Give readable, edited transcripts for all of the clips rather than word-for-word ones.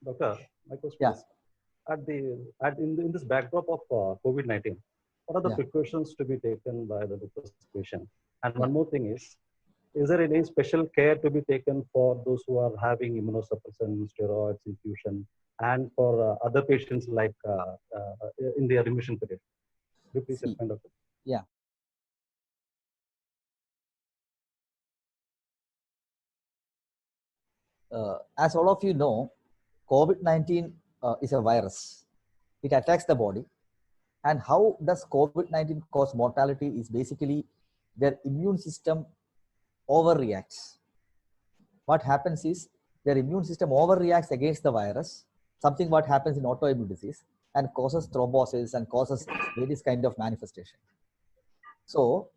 Doctor, my question Yeah, is, in this backdrop of COVID-19, what are the yeah, precautions to be taken by the lupus patient? And one yeah. more thing is there any special care to be taken for those who are having immunosuppressant steroids infusion and for other patients like in their remission period? Could you please See, explain, Doctor? yeah. As all of you know, COVID-19 is a virus. It attacks the body. And how does COVID-19 cause mortality is basically their immune system overreacts. What happens is their immune system overreacts against the virus, something what happens in autoimmune disease, and causes thrombosis and causes various kind of manifestation. So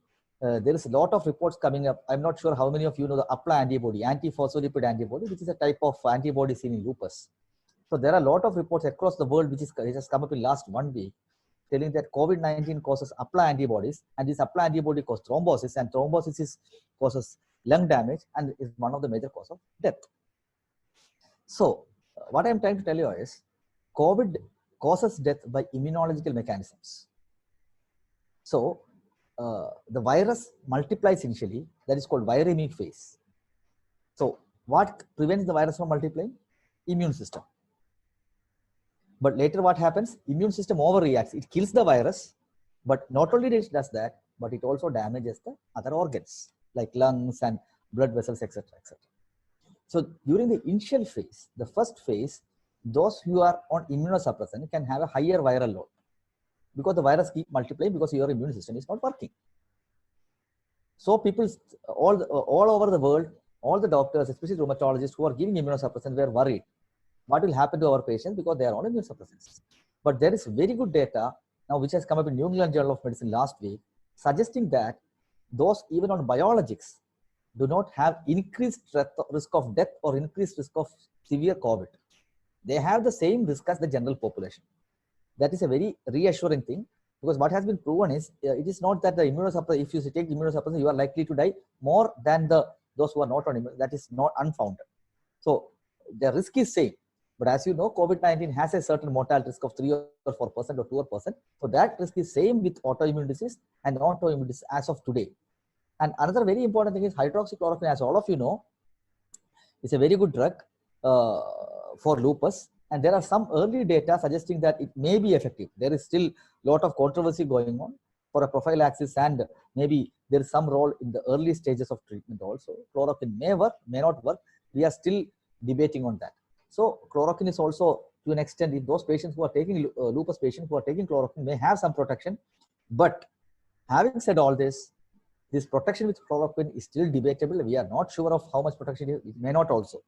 there is a lot of reports coming up. I'm not sure how many of you know the APLA antibody, antiphospholipid antibody, which is a type of antibody seen in lupus. So there are a lot of reports across the world which has come up in last 1 week telling that COVID-19 causes APLA antibodies, and this APLA antibody causes thrombosis, and causes lung damage and is one of the major cause of death. So what I'm trying to tell you is COVID causes death by immunological mechanisms. So the virus multiplies initially, that is called viremic phase. So what prevents the virus from multiplying? Immune system. But later what happens? Immune system overreacts. It kills the virus, but not only it does that, but it also damages the other organs like lungs and blood vessels, etc., etc. So during the initial phase, the first phase, those who are on immunosuppressant can have a higher viral load because the virus keep multiplying because your immune system is not working. So people all over the world, all the doctors, especially rheumatologists who are giving immunosuppressant, were worried what will happen to our patients because they are on immunosuppressants. But there is very good data now which has come up in New England Journal of Medicine last week suggesting that those even on biologics do not have increased risk of death or increased risk of severe COVID. They have the same risk as the general population. That is a very reassuring thing because what has been proven is it is not that the immunosuppressant, if you take immunosuppressant, you are likely to die more than those who are not on immunosuppressant. That is not unfounded. So the risk is same. But as you know, COVID-19 has a certain mortality risk of 3 or 4% or 2%. So that risk is same with autoimmune disease and non-autoimmune disease as of today. And another very important thing is hydroxychloroquine, as all of you know, is a very good drug for lupus. And there are some early data suggesting that it may be effective. There is still a lot of controversy going on for a prophylaxis, and maybe there is some role in the early stages of treatment also. Chloroquine may work, may not work. We are still debating on that. So chloroquine is also, to an extent, if those patients who are taking lupus patients who are taking chloroquine may have some protection. But having said all this protection with chloroquine is still debatable. We are not sure of how much protection it may not also.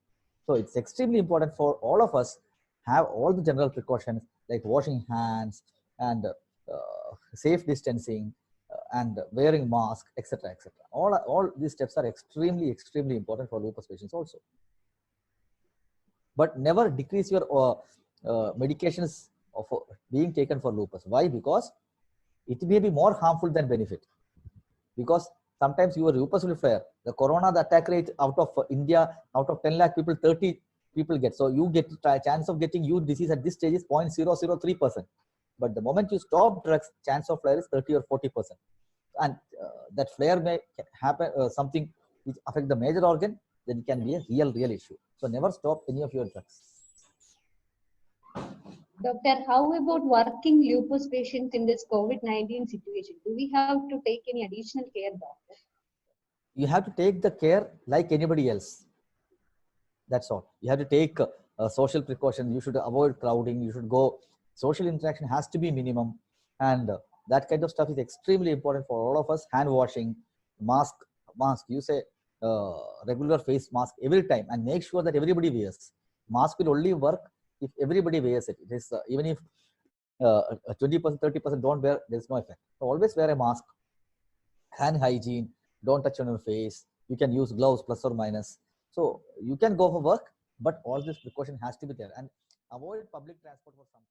So it's extremely important for all of us have all the general precautions like washing hands and safe distancing and wearing mask, etc., etc. All these steps are extremely important for lupus patients also. But never decrease your medications of being taken for lupus. Why? Because it may be more harmful than benefit. Because sometimes your lupus will flare. The corona, the attack rate out of India, out of 10 lakh people, 30 people get. So you get chance of getting you disease at this stage is 0.003%. But the moment you stop drugs, chance of flare is 30 or 40%. And that flare may happen something which affect the major organ, then it can be a real issue. So never stop any of your drugs. Doctor, how about working lupus patients in this COVID-19 situation? Do we have to take any additional care, doctor? You have to take the care like anybody else. That's all. You have to take social precautions. You should avoid crowding. You should go. Social interaction has to be minimum, and that kind of stuff is extremely important for all of us. Hand washing, mask. Use a regular face mask every time, and make sure that everybody wears. Mask will only work if everybody wears it. It is even if 20%, 30% don't wear, there is no effect. So always wear a mask. Hand hygiene. Don't touch on your face. You can use gloves plus or minus. So you can go for work, but all this precaution has to be there, and avoid public transport for some time.